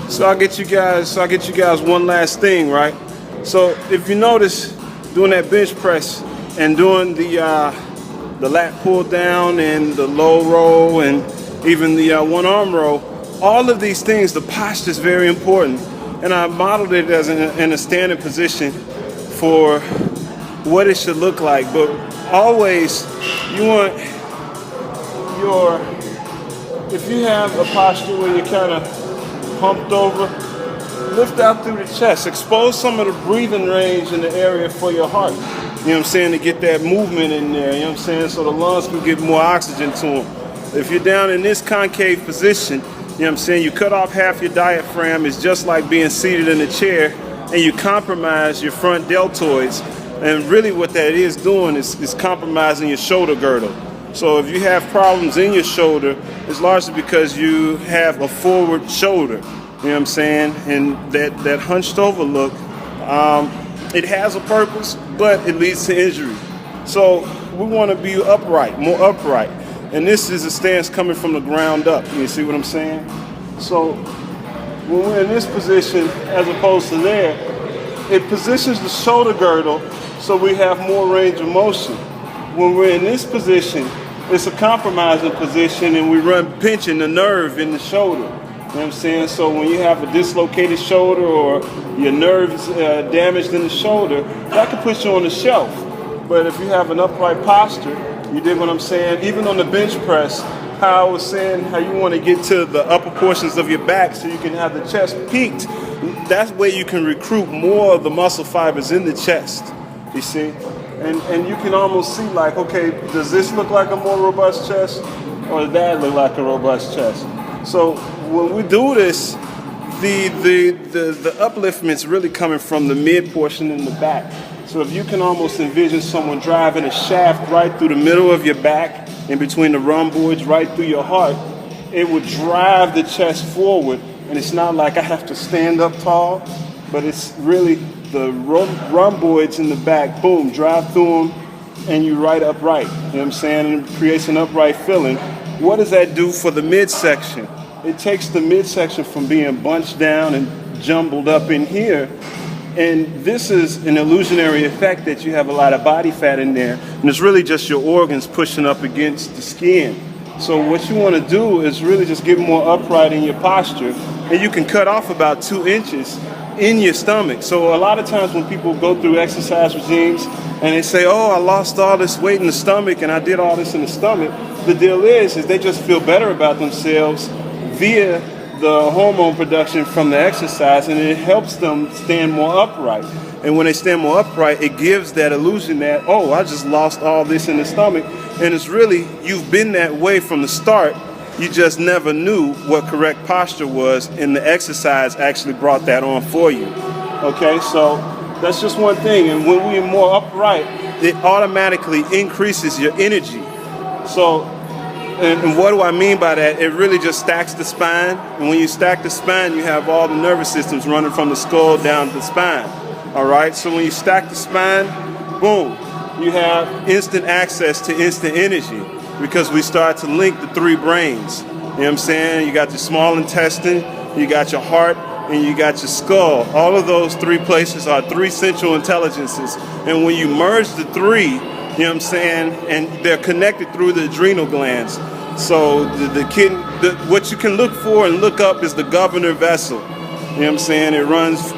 So I'll get you guys one last thing, right? So if you notice doing that bench press and doing the lat pull down and the low row and even the one arm row, all of these things, the posture is very important. And I modeled it as in a standing position for what it should look like. But always you want if you have a posture where you're kind of humped over, lift out through the chest, expose some of the breathing range in the area for your heart. You know what I'm saying? To get that movement in there, you know what I'm saying? So the lungs can get more oxygen to them. If you're down in this concave position, you know what I'm saying, you cut off half your diaphragm. It's just like being seated in a chair, and you compromise your front deltoids. And really what that is doing is compromising your shoulder girdle. So if you have problems in your shoulder, it's largely because you have a forward shoulder, you know what I'm saying? And that hunched over look, it has a purpose, but it leads to injury. So we want to be upright, more upright. And this is a stance coming from the ground up. You see what I'm saying? So when we're in this position, as opposed to there, it positions the shoulder girdle so we have more range of motion. When we're in this position, it's a compromising position and we run pinching the nerve in the shoulder. You know what I'm saying? So when you have a dislocated shoulder or your nerves damaged in the shoulder, that can put you on the shelf. But if you have an upright posture, you dig what I'm saying? Even on the bench press, how I was saying how you want to get to the upper portions of your back so you can have the chest peaked. That's where you can recruit more of the muscle fibers in the chest, you see? And you can almost see like, okay, does this look like a more robust chest or does that look like a robust chest? So when we do this, the upliftment's really coming from the mid portion in the back. So if you can almost envision someone driving a shaft right through the middle of your back, in between the rhomboids, right through your heart, it would drive the chest forward. And it's not like I have to stand up tall, but it's really the rhomboids in the back, boom, drive through them, and you right upright. You know what I'm saying? And it creates an upright feeling. What does that do for the midsection? It takes the midsection from being bunched down and jumbled up in here. And this is an illusionary effect that you have a lot of body fat in there. And it's really just your organs pushing up against the skin. So what you want to do is really just get more upright in your posture. And you can cut off about 2 inches in your stomach. So a lot of times when people go through exercise regimes and they say, oh, I lost all this weight in the stomach and I did all this in the stomach, the deal is they just feel better about themselves via the hormone production from the exercise, and it helps them stand more upright. And when they stand more upright, it gives that illusion that, oh, I just lost all this in the stomach. And it's really, you've been that way from the start. You just never knew what correct posture was, and the exercise actually brought that on for you. Okay, so that's just one thing. And when we're more upright, it automatically increases your energy. So, and what do I mean by that? It really just stacks the spine. And when you stack the spine, you have all the nervous systems running from the skull down to the spine. All right, so when you stack the spine, boom, you have instant access to instant energy, because we start to link the 3 brains. You know what I'm saying? You got your small intestine, you got your heart, and you got your skull. All of those 3 places are 3 central intelligences. And when you merge the 3, you know what I'm saying, and they're connected through the adrenal glands. So what you can look for and look up is the governor vessel. You know what I'm saying? It runs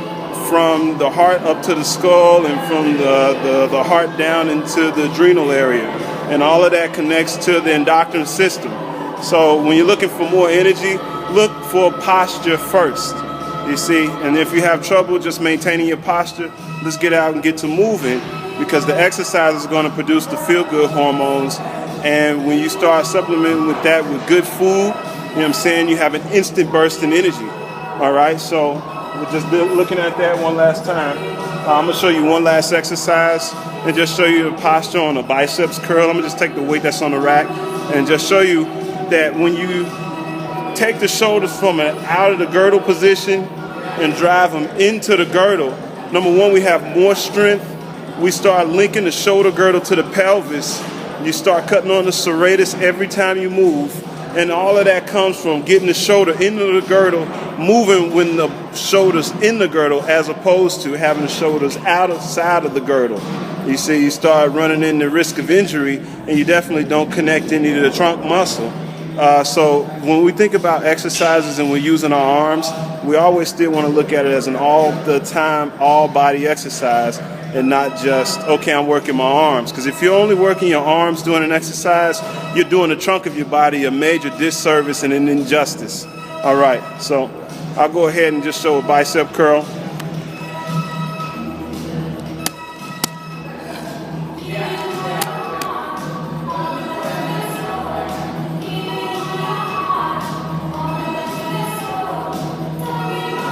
from the heart up to the skull and from the heart down into the adrenal area. And all of that connects to the endocrine system. So when you're looking for more energy, look for posture first, you see. And if you have trouble just maintaining your posture, let's get out and get to moving, because the exercise is going to produce the feel-good hormones. And when you start supplementing with that with good food, you know what I'm saying, you have an instant burst in energy. All right, so we're just looking at that one last time. I'm going to show you one last exercise and just show you the posture on a biceps curl. I'm going to just take the weight that's on the rack and just show you that when you take the shoulders from out of the girdle position and drive them into the girdle, number one, we have more strength. We start linking the shoulder girdle to the pelvis. You start cutting on the serratus every time you move. And all of that comes from getting the shoulder into the girdle, moving when the shoulder's in the girdle, as opposed to having the shoulders outside of the girdle. You see, you start running into risk of injury, and you definitely don't connect any to the trunk muscle. So when we think about exercises and we're using our arms, we always still want to look at it as an all-the-time, all-body exercise, and not just, okay, I'm working my arms. Because if you're only working your arms doing an exercise, you're doing the trunk of your body a major disservice and an injustice. All right, so I'll go ahead and just show a bicep curl.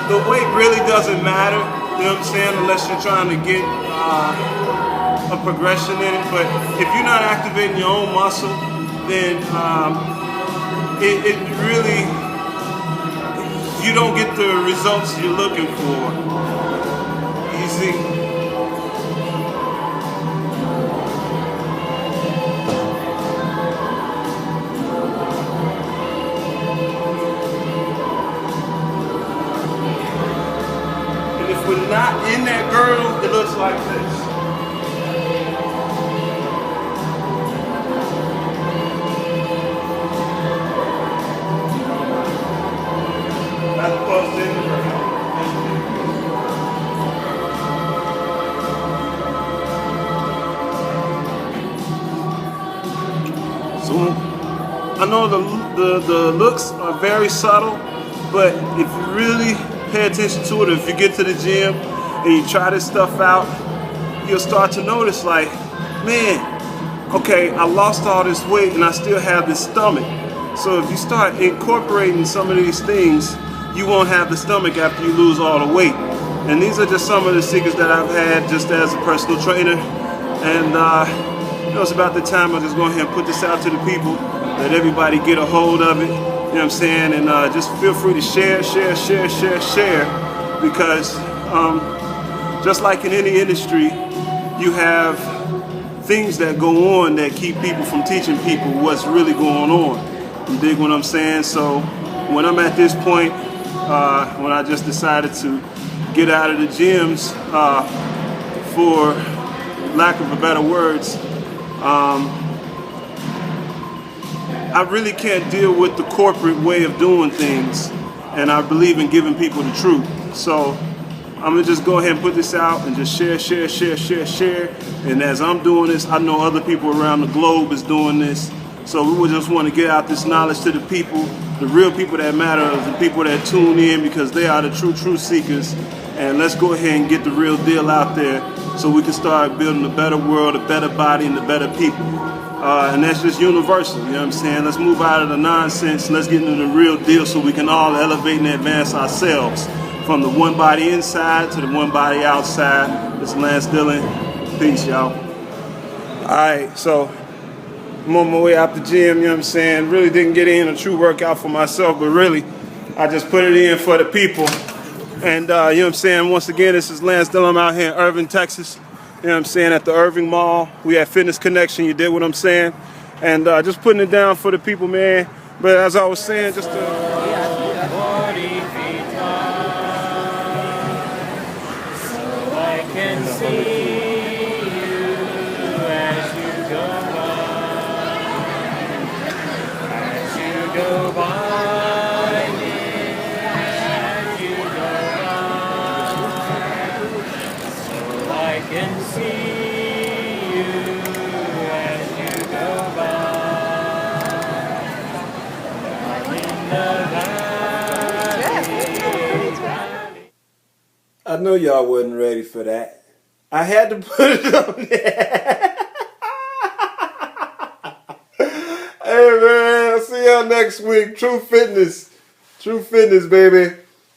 The weight really doesn't matter, you know what I'm saying, unless you're trying to get a progression in it. But if you're not activating your own muscle, then it really, you don't get the results you're looking for. You see? If we're not in that girdle, it looks like this. As opposed to in the girdle. So I know the looks are very subtle, but if you really pay attention to it, if you get to the gym and you try this stuff out, you'll start to notice, like, man, okay, I lost all this weight and I still have this stomach. So if you start incorporating some of these things, you won't have the stomach after you lose all the weight. And these are just some of the secrets that I've had just as a personal trainer. And you know, it's about the time I just go ahead and put this out to the people, let everybody get a hold of it. You know what I'm saying? And just feel free to share, because just like in any industry, you have things that go on that keep people from teaching people what's really going on. You dig what I'm saying? So when I'm at this point, when I just decided to get out of the gyms, for lack of a better words, I really can't deal with the corporate way of doing things, and I believe in giving people the truth. So I'm gonna just go ahead and put this out and just share. And as I'm doing this, I know other people around the globe is doing this. So we would just want to get out this knowledge to the people, the real people that matter, the people that tune in, because they are the true seekers. And let's go ahead and get the real deal out there so we can start building a better world, a better body, and a better people. And that's just universal, you know what I'm saying? Let's move out of the nonsense, let's get into the real deal so we can all elevate and advance ourselves from the one body inside to the one body outside. This is Lance Dillon. Peace, y'all. All right, so I'm on my way out the gym, you know what I'm saying? Really didn't get in a true workout for myself, but really, I just put it in for the people. And you know what I'm saying? Once again, this is Lance Dillon. I'm out here in Irving, Texas. You know what I'm saying, at the Irving Mall. We had Fitness Connection, you did what I'm saying. And just putting it down for the people, man. But as I was saying, just to... 40 feet tall, so I can see you as you go by me, as you go by, so I can see you as you go by, in the valley. I know y'all wasn't ready for that. I had to put it on there. Hey man, I'll see y'all next week. True fitness, baby.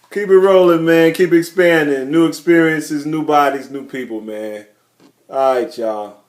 Keep it rolling, man. Keep expanding. New experiences, new bodies, new people, man. All right, y'all.